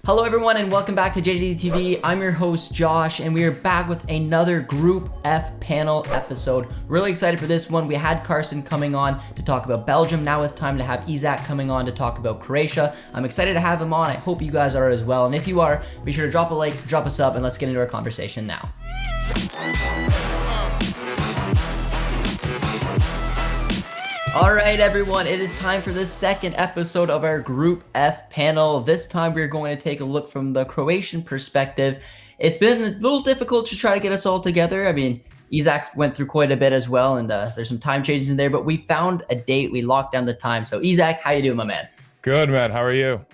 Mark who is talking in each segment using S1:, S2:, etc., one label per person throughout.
S1: Hello everyone and welcome back to JDTV. I'm your host Josh and we are back with another Group F panel episode. Really excited for this one. We had Carson coming on to talk about Belgium. Now it's time to have HRVizak coming on to talk about Croatia. I'm excited to have him on. I hope you guys are as well. And if you are, be sure to drop a like, drop a sub, and let's get into our conversation now. All right, everyone, it is time for the second episode of our Group F panel. This time we're going to take a look from the Croatian perspective. It's been a little difficult to try to get us all together. I mean, HRVizak went through quite a bit as well, and there's some time changes in there, but we found a date. We locked down the time. So HRVizak, how you doing, my man?
S2: Good, man. How are you?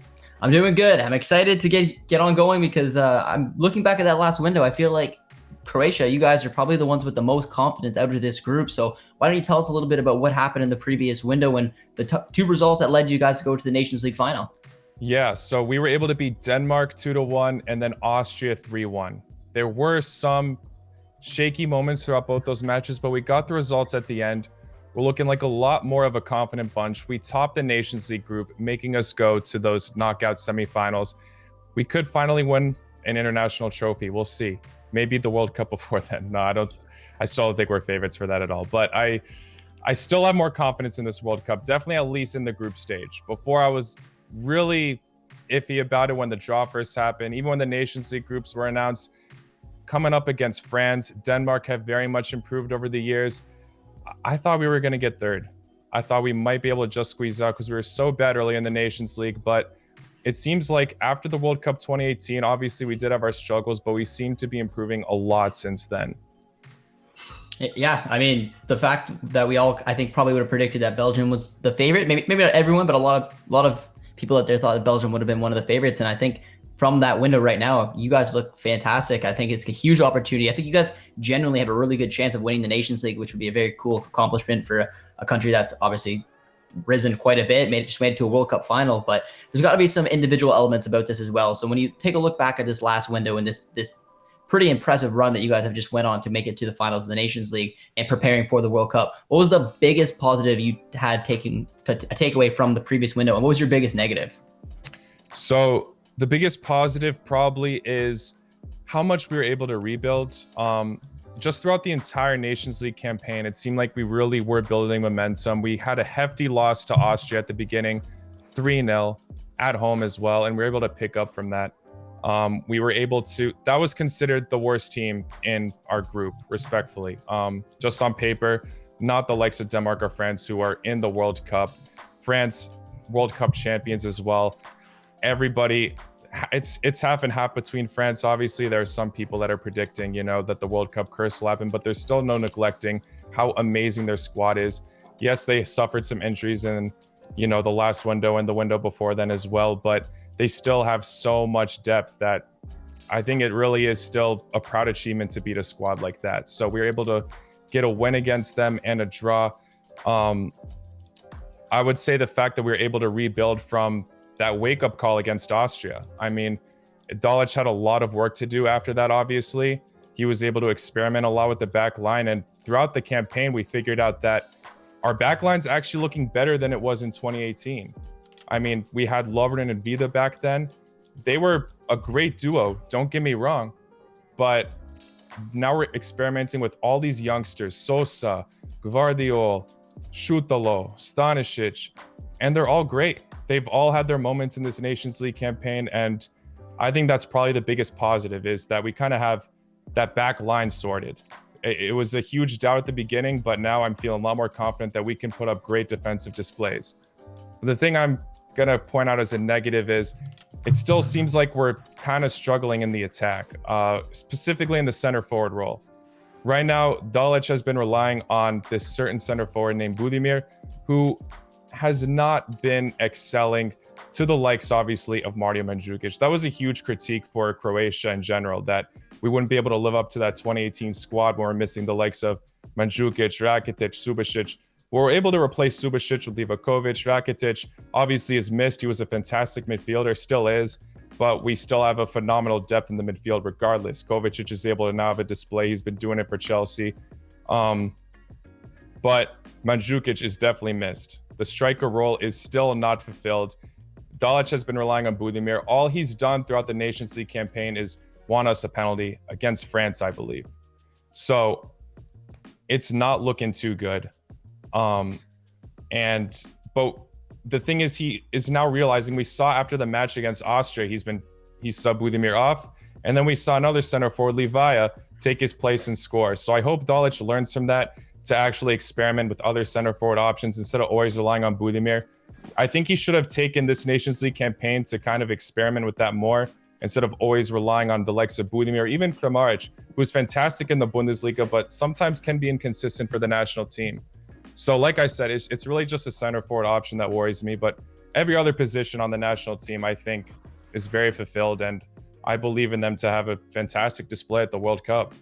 S1: I'm doing good. I'm excited to get on going because I'm looking back at that last window. I feel like Croatia, you guys are probably the ones with the most confidence out of this group. So why don't you tell us a little bit about what happened in the previous window and the two results that led you guys to go to the Nations League final?
S2: Yeah, so we were able to beat Denmark 2-1 and then Austria 3-1. There were some shaky moments throughout both those matches, but we got the results at the end. We're looking like a lot more of a confident bunch. We topped the Nations League group, making us go to those knockout semifinals. We could finally win an international trophy. We'll see. Maybe the World Cup before then. No, I still don't think we're favorites for that at all. But I still have more confidence in this World Cup, definitely at least in the group stage. Before I was really iffy about it when the draw first happened, even when the Nations League groups were announced. Coming up against France, Denmark have very much improved over the years. I thought we were going to get third. I thought we might be able to just squeeze out because we were so bad early in the Nations League, but it seems like after the World Cup 2018, obviously we did have our struggles, but we seem to be improving a lot since then.
S1: Yeah, I mean, the fact that we all, I think, probably would have predicted that Belgium was the favorite. Maybe not everyone, but a lot of people out there thought that Belgium would have been one of the favorites. And I think from that window right now, you guys look fantastic. I think it's a huge opportunity. I think you guys genuinely have a really good chance of winning the Nations League, which would be a very cool accomplishment for a country that's obviously risen quite a bit, made it to a World Cup final, but there's got to be some individual elements about this as well. So when you take a look back at this last window and this pretty impressive run that you guys have just went on to make it to the finals of the Nations League and preparing for the World Cup, what was the biggest positive you had taking a takeaway from the previous window, and what was your biggest negative?
S2: So the biggest positive probably is how much we were able to rebuild. Just throughout the entire Nations League campaign, it seemed like we really were building momentum. We had a hefty loss to Austria at the beginning, 3-0 at home as well, and we were able to pick up from that. We were able to, that was considered the worst team in our group, respectfully. Just on paper, not the likes of Denmark or France who are in the World Cup. France, World Cup champions as well. Everybody, it's half and half between France. Obviously, there are some people that are predicting, that the World Cup curse will happen, but there's still no neglecting how amazing their squad is. Yes, they suffered some injuries in, the last window and the window before then as well, but they still have so much depth that I think it really is still a proud achievement to beat a squad like that. So we were able to get a win against them and a draw. I would say the fact that we were able to rebuild from that wake-up call against Austria. I mean, Dalic had a lot of work to do after that, obviously. He was able to experiment a lot with the back line, and throughout the campaign, we figured out that our back line's actually looking better than it was in 2018. I mean, we had Lovren and Vida back then. They were a great duo, don't get me wrong, but now we're experimenting with all these youngsters, Sosa, Gvardiol, Šutalo, Stanisic, and they're all great. They've all had their moments in this Nations League campaign, and I think that's probably the biggest positive is that we kind of have that back line sorted. It was a huge doubt at the beginning, but now I'm feeling a lot more confident that we can put up great defensive displays. The thing I'm going to point out as a negative is it still seems like we're kind of struggling in the attack, specifically in the center forward role. Right now, Dalic has been relying on this certain center forward named Budimir, who has not been excelling to the likes, obviously, of Mario Mandzukic. That was a huge critique for Croatia in general, that we wouldn't be able to live up to that 2018 squad when we're missing the likes of Mandzukic, Rakitic, Subasic. We're able to replace Subasic with Livakovic. Rakitic obviously is missed. He was a fantastic midfielder, still is, but we still have a phenomenal depth in the midfield regardless. Kovacic is able to now have a display. He's been doing it for Chelsea. But Mandzukic is definitely missed. The striker role is still not fulfilled. Dalic has been relying on Budimir. All he's done throughout the Nations League campaign is won us a penalty against France, I believe. So it's not looking too good. But the thing is, he is now realizing, we saw after the match against Austria, he subbed Budimir off, and then we saw another center forward, Livaya, take his place and score. So I hope Dalic learns from that to actually experiment with other center forward options instead of always relying on Budimir. I think he should have taken this Nations League campaign to kind of experiment with that more instead of always relying on the likes of Budimir, even Kramaric, who's fantastic in the Bundesliga, but sometimes can be inconsistent for the national team. So like I said, it's really just a center forward option that worries me, but every other position on the national team, I think, is very fulfilled, and I believe in them to have a fantastic display at the World Cup.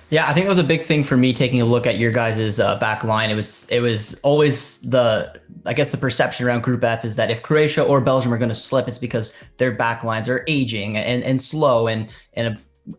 S1: Yeah, I think it was a big thing for me taking a look at your guys' back line. It was always the perception around Group F is that if Croatia or Belgium are going to slip, it's because their back lines are aging and slow and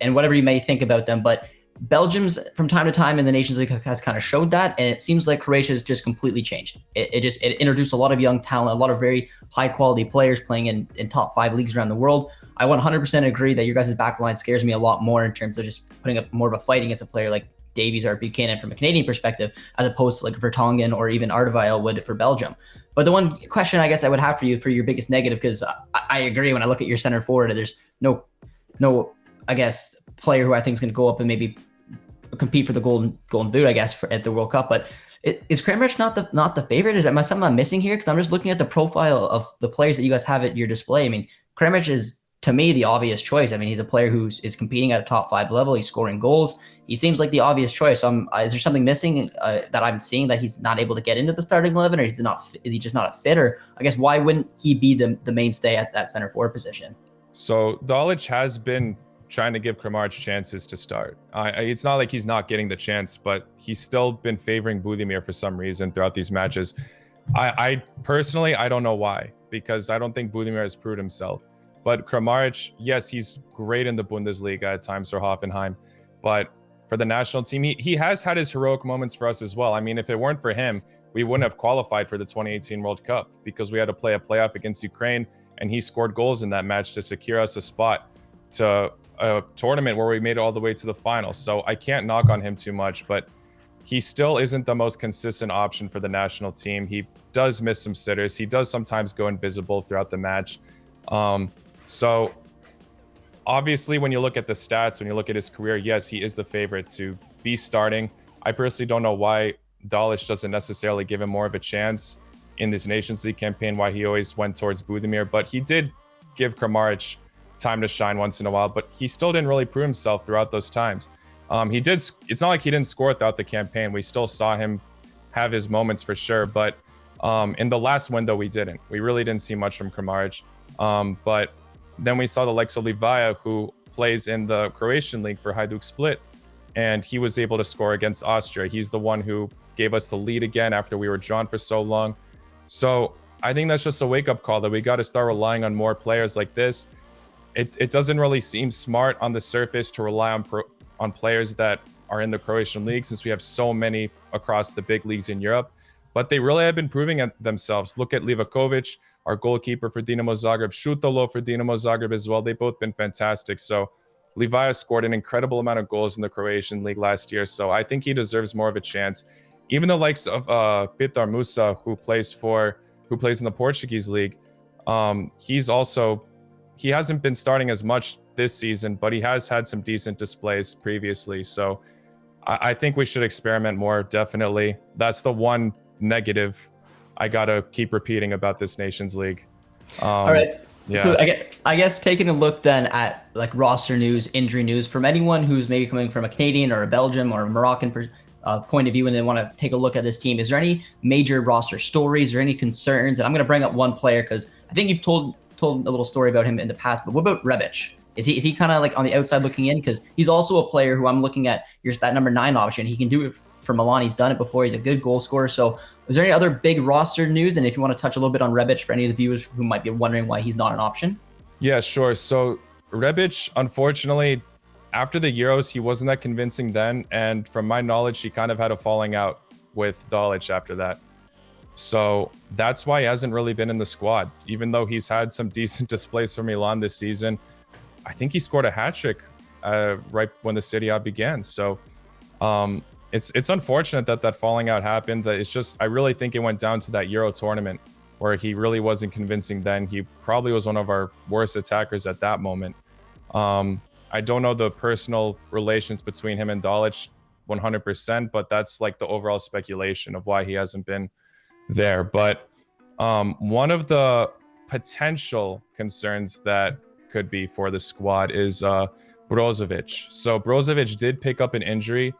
S1: whatever you may think about them. But Belgium's from time to time in the Nations League has kind of showed that, and it seems like Croatia's just completely changed. It introduced a lot of young talent, a lot of very high quality players playing in top 5 leagues around the world. I 100% agree that your guys' back line scares me a lot more in terms of just putting up more of a fight against a player like Davies or Buchanan from a Canadian perspective, as opposed to like Vertonghen or even HRVizak would for Belgium. But the one question I guess I would have for you for your biggest negative, because I agree when I look at your center forward, there's no I guess player who I think is going to go up and maybe compete for the golden boot, I guess, at the World Cup. But is Kramaric not the favorite? Is that something I'm missing here? Because I'm just looking at the profile of the players that you guys have at your display. I mean, Kramaric is, to me, the obvious choice. I mean, he's a player who is competing at a top 5 level. He's scoring goals. He seems like the obvious choice. So is there something missing that I'm seeing that he's not able to get into the starting 11, or is he just not a fit? Or I guess why wouldn't he be the mainstay at that center forward position?
S2: So Dalic has been trying to give Kramaric chances to start. It's not like he's not getting the chance, but he's still been favoring Budimir for some reason throughout these matches. I personally, I don't know why, because I don't think Budimir has proved himself. But Kramaric, yes, he's great in the Bundesliga at times for Hoffenheim, but for the national team, he has had his heroic moments for us as well. I mean, if it weren't for him, we wouldn't have qualified for the 2018 World Cup, because we had to play a playoff against Ukraine, and he scored goals in that match to secure us a spot to a tournament where we made it all the way to the final. So I can't knock on him too much, but he still isn't the most consistent option for the national team. He does miss some sitters. He does sometimes go invisible throughout the match. So obviously, when you look at the stats, when you look at his career, yes, he is the favorite to be starting. I personally don't know why Dalic doesn't necessarily give him more of a chance in this Nations League campaign, why he always went towards Budimir, but he did give Kramaric time to shine once in a while, but he still didn't really prove himself throughout those times. It's not like he didn't score throughout the campaign. We still saw him have his moments for sure, but in the last window, we really didn't see much from Kramaric. But then we saw the likes of Livaya, who plays in the Croatian league for Hajduk Split, and he was able to score against Austria. He's the one who gave us the lead again after we were drawn for so long. So I think that's just a wake-up call that we got to start relying on more players like this. It doesn't really seem smart on the surface to rely on players that are in the Croatian league, since we have so many across the big leagues in Europe. But they really have been proving themselves. Look at Livakovic, our goalkeeper for Dinamo Zagreb, Šutalo for Dinamo Zagreb as well. They've both been fantastic. So Livaya scored an incredible amount of goals in the Croatian league last year. So I think he deserves more of a chance. Even the likes of Petar Musa, who plays in the Portuguese league, he hasn't been starting as much this season, but he has had some decent displays previously. So I think we should experiment more, definitely. That's the one negative I got to keep repeating about this Nations League.
S1: All right.
S2: Yeah.
S1: So I guess taking a look then at like roster news, injury news, from anyone who's maybe coming from a Canadian or a Belgium or a Moroccan point of view, and they want to take a look at this team, is there any major roster stories or any concerns? And I'm going to bring up one player because I think you've told a little story about him in the past, but what about Rebic? Is he kind of like on the outside looking in? Because he's also a player who I'm looking at, that number 9 option. He can do it for Milan. He's done it before. He's a good goal scorer. So is there any other big roster news? And if you want to touch a little bit on Rebic for any of the viewers who might be wondering why he's not an option.
S2: Yeah, sure. So Rebic, unfortunately, after the Euros, he wasn't that convincing then. And from my knowledge, he kind of had a falling out with Dalic after that. So that's why he hasn't really been in the squad, even though he's had some decent displays for Milan this season. I think he scored a hat trick right when the Serie A began. So it's unfortunate that that falling out happened. That it's just, I really think it went down to that Euro tournament where he really wasn't convincing then. He probably was one of our worst attackers at that moment. I don't know the personal relations between him and Dalic 100%, but that's like the overall speculation of why he hasn't been there. But one of the potential concerns that could be for the squad is Brozovic. So Brozovic did pick up an injury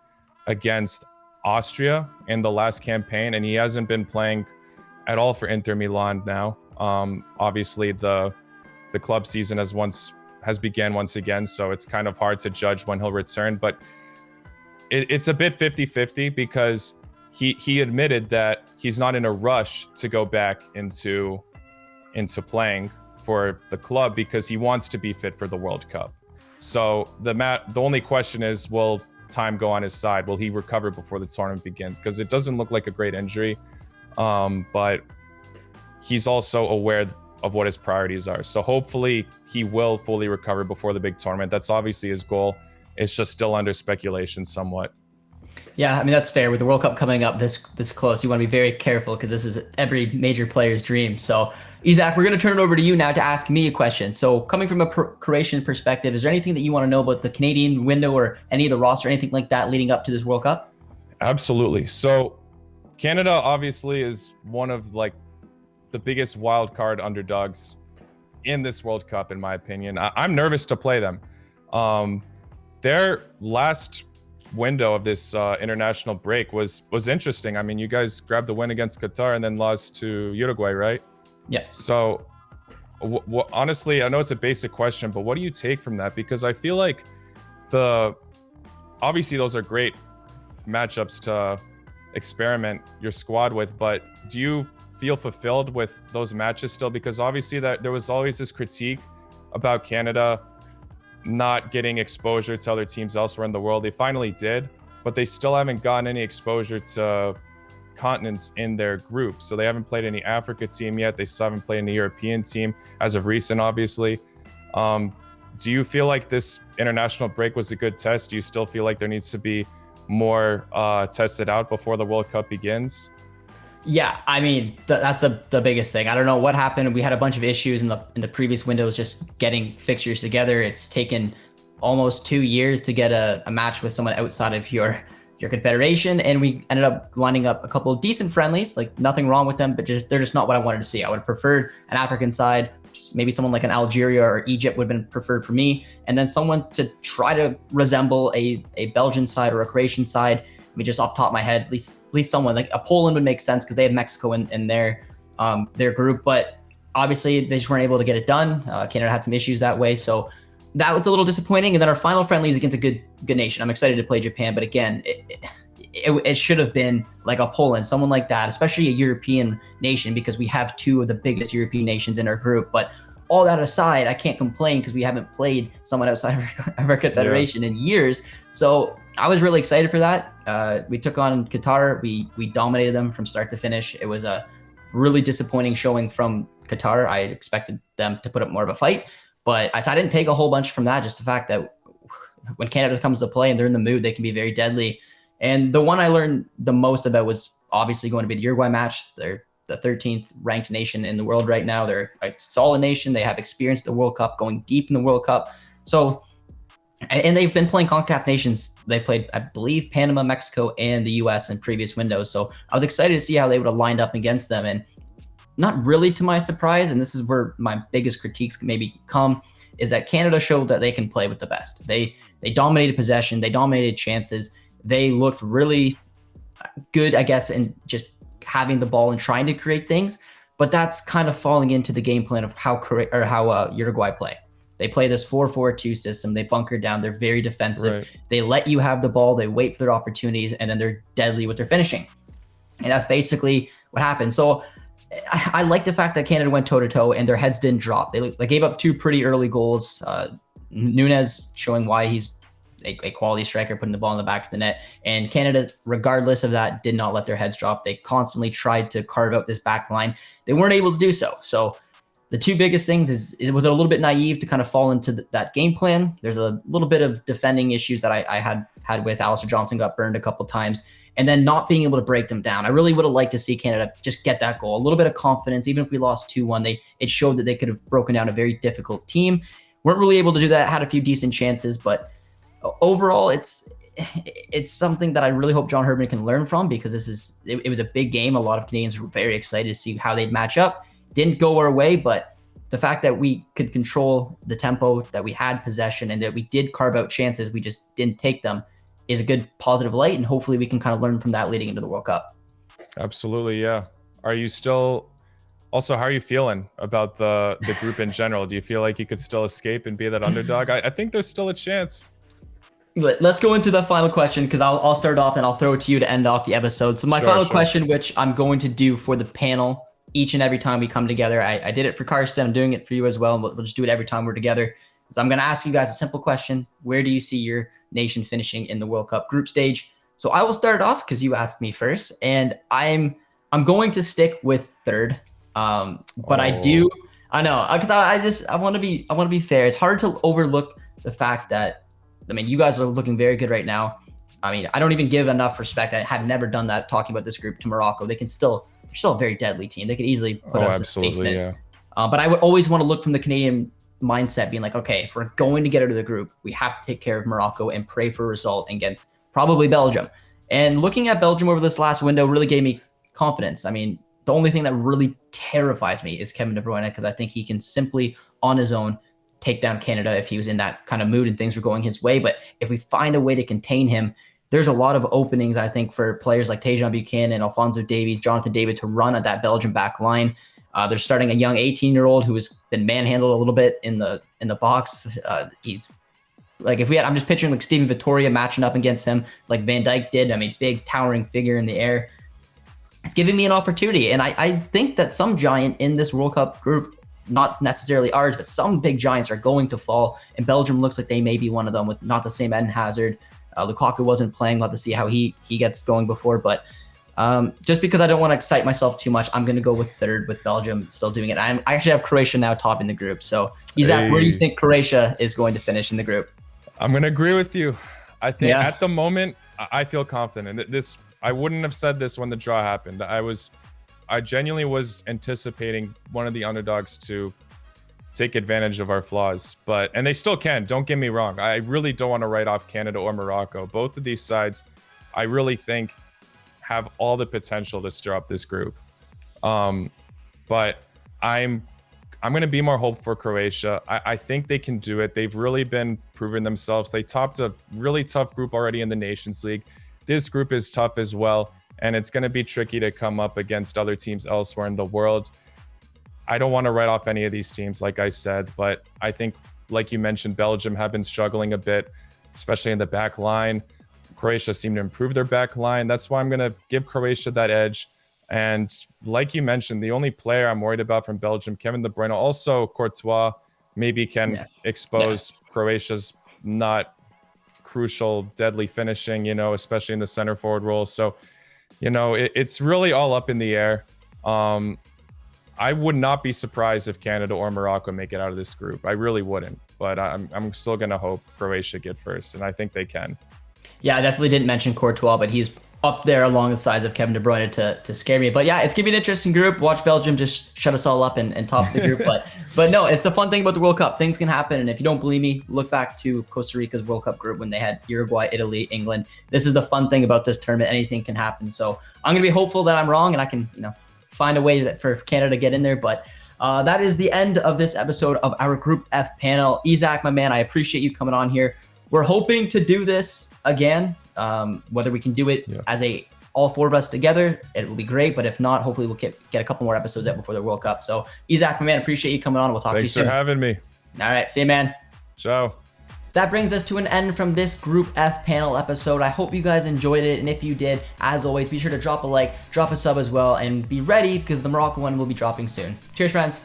S2: against Austria in the last campaign, and he hasn't been playing at all for Inter Milan now. Obviously, the club season has began once again, so it's kind of hard to judge when he'll return. But it's a bit 50-50 because he admitted that he's not in a rush to go back into playing for the club because he wants to be fit for the World Cup. So the only question is, will time go on his side? Will he recover before the tournament begins? Because it doesn't look like a great injury, but he's also aware of what his priorities are. So hopefully he will fully recover before the big tournament. That's obviously his goal. It's just still under speculation somewhat.
S1: Yeah, I mean, that's fair. With the World Cup coming up this close, you want to be very careful because this is every major player's dream. So, Izak, we're going to turn it over to you now to ask me a question. So, coming from a Croatian perspective, is there anything that you want to know about the Canadian window or any of the roster, anything like that leading up to this World Cup?
S2: Absolutely. So, Canada obviously is one of like the biggest wild card underdogs in this World Cup, in my opinion. I'm nervous to play them. Their last window of this international break was interesting. I mean, you guys grabbed the win against Qatar and then lost to Uruguay, right?
S1: Yeah.
S2: So honestly, I know it's a basic question, but what do you take from that? Because I feel like obviously those are great matchups to experiment your squad with, but do you feel fulfilled with those matches still? Because obviously that there was always this critique about Canada not getting exposure to other teams elsewhere in the world. They finally did, but they still haven't gotten any exposure to continents in their group. So they haven't played any Africa team yet. They still haven't played any European team as of recent, obviously. Do you feel like this international break was a good test? Do you still feel like there needs to be more tested out before the World Cup begins?
S1: Yeah, I mean, that's the biggest thing. I don't know what happened. We had a bunch of issues in the previous windows just getting fixtures together. It's taken almost 2 years to get a match with someone outside of your confederation, and we ended up lining up a couple of decent friendlies. Like, nothing wrong with them, but they're just not what I wanted to see. I would have preferred an African side, just maybe someone like an Algeria or Egypt would have been preferred for me, and then someone to try to resemble a Belgian side or a Croatian side. I mean, just off the top of my head, at least someone like a Poland would make sense because they have Mexico in their group. But obviously, they just weren't able to get it done. Canada had some issues that way, so that was a little disappointing. And then our final friendly is against a good nation. I'm excited to play Japan, but again, it should have been like a Poland, someone like that, especially a European nation, because we have two of the biggest European nations in our group. But all that aside, I can't complain because we haven't played someone outside of our confederation in years. So I was really excited for that. We took on Qatar. We dominated them from start to finish. It was a really disappointing showing from Qatar. I expected them to put up more of a fight, but I didn't take a whole bunch from that. Just the fact that when Canada comes to play and they're in the mood, they can be very deadly. And the one I learned the most about was obviously going to be the Uruguay match. They're the 13th ranked nation in the world right now. They're a solid nation. They have experience at the World Cup, going deep in the World Cup. So, and they've been playing CONCACAF nations. They played, I believe, Panama, Mexico, and the US in previous windows. So I was excited to see how they would have lined up against them. And not really to my surprise, and this is where my biggest critiques maybe come, is that Canada showed that they can play with the best. They dominated possession. They dominated chances. They looked really good, I guess, in just having the ball and trying to create things, but that's kind of falling into the game plan of how Uruguay play. They play this 4-4-2 system. They bunker down. They're very defensive. Right. They let you have the ball. They wait for their opportunities, and then they're deadly with their finishing. And that's basically what happened. So I like the fact that Canada went toe-to-toe and their heads didn't drop. They gave up two pretty early goals. Nunez showing why he's a quality striker putting the ball in the back of the net. And Canada, regardless of that, did not let their heads drop. They constantly tried to carve out this back line. They weren't able to do so. So the two biggest things is it was a little bit naive to kind of fall into that game plan. There's a little bit of defending issues that I had with Alistair Johnson, got burned a couple times, and then not being able to break them down. I really would have liked to see Canada just get that goal. A little bit of confidence, even if we lost 2-1, it showed that they could have broken down a very difficult team. Weren't really able to do that, had a few decent chances, but overall it's something that I really hope John Herdman can learn from, because it was a big game. A lot of Canadians were very excited to see how they'd match up. Didn't go our way, but the fact that we could control the tempo, that we had possession, and that we did carve out chances, we just didn't take them, is a good positive light, and hopefully we can kind of learn from that leading into the World Cup.
S2: Absolutely, yeah. Are you still... Also, how are you feeling about the group in general? Do you feel like you could still escape and be that underdog? I think there's still a chance.
S1: Let's go into the final question, because I'll start off and I'll throw it to you to end off the episode. So my final question, which I'm going to do for the panel each and every time we come together. I did it for Karsten. I'm doing it for you as well. And we'll just do it every time we're together. So I'm going to ask you guys a simple question. Where do you see your nation finishing in the World Cup group stage? So I will start off because you asked me first, and I'm going to stick with third. But I know, because I want to be fair. It's hard to overlook the fact that, I mean, you guys are looking very good right now. I mean, I don't even give enough respect. I have never done that talking about this group to Morocco. They're still a very deadly team. They could easily put us
S2: absolutely, yeah.
S1: But I would always want to look from the Canadian mindset, being like, okay, if we're going to get out of the group, we have to take care of Morocco and pray for a result against probably Belgium. And looking at Belgium over this last window really gave me confidence. I mean, the only thing that really terrifies me is Kevin De Bruyne, because I think he can simply, on his own, take down Canada if he was in that kind of mood and things were going his way. But if we find a way to contain him, there's a lot of openings, I think, for players like Tajon Buchanan, Alphonso Davies, Jonathan David to run at that Belgian back line. They're starting a young 18-year-old who has been manhandled a little bit in the box. He's like, I'm just picturing like Steven Vittoria matching up against him like Van Dijk did. I mean, big towering figure in the air. It's giving me an opportunity. And I think that some giant in this World Cup group, not necessarily ours, but some big giants are going to fall. And Belgium looks like they may be one of them, with not the same Eden Hazard. Lukaku wasn't playing. We'll have to see how he gets going before. But just because I don't want to excite myself too much, I'm going to go with third, with Belgium still doing it. I actually have Croatia now topping the group. So, Izak, where do you think Croatia is going to finish in the group?
S2: I'm going to agree with you. I think at the moment, I feel confident. And I wouldn't have said this when the draw happened. I genuinely was anticipating one of the underdogs to take advantage of our flaws, and they still can. Don't get me wrong. I really don't want to write off Canada or Morocco. Both of these sides, I really think, have all the potential to stir up this group. But I'm going to be more hopeful for Croatia. I think they can do it. They've really been proving themselves. They topped a really tough group already in the Nations League. This group is tough as well, and it's going to be tricky to come up against other teams elsewhere in the world. I don't want to write off any of these teams, like I said, but I think, like you mentioned, Belgium have been struggling a bit, especially in the back line. Croatia seemed to improve their back line. That's why I'm going to give Croatia that edge. And like you mentioned, the only player I'm worried about from Belgium, Kevin De Bruyne, also Courtois, maybe can expose Croatia's not crucial, deadly finishing, especially in the center forward role. So, it's really all up in the air. I would not be surprised if Canada or Morocco make it out of this group. I really wouldn't, but I'm still going to hope Croatia get first, and I think they can.
S1: Yeah, I definitely didn't mention Courtois, but he's up there along the sides of Kevin De Bruyne to scare me. But yeah, it's going to be an interesting group. Watch Belgium just shut us all up and top the group. But no, it's a fun thing about the World Cup. Things can happen, and if you don't believe me, look back to Costa Rica's World Cup group when they had Uruguay, Italy, England. This is the fun thing about this tournament. Anything can happen. So I'm going to be hopeful that I'm wrong and I can, find a way for Canada to get in there. But that is the end of this episode of our Group F panel. Izak, my man, I appreciate you coming on here. We're hoping to do this again. Whether we can do it as all four of us together, it will be great. But if not, hopefully we'll get a couple more episodes out before the World Cup. So Izak, my man, appreciate you coming on. We'll talk to you soon.
S2: Thanks for having me.
S1: All right. See you, man.
S2: Ciao.
S1: That brings us to an end from this Group F panel episode. I hope you guys enjoyed it, and if you did, as always, be sure to drop a like, drop a sub as well, and be ready because the Morocco one will be dropping soon. Cheers, friends.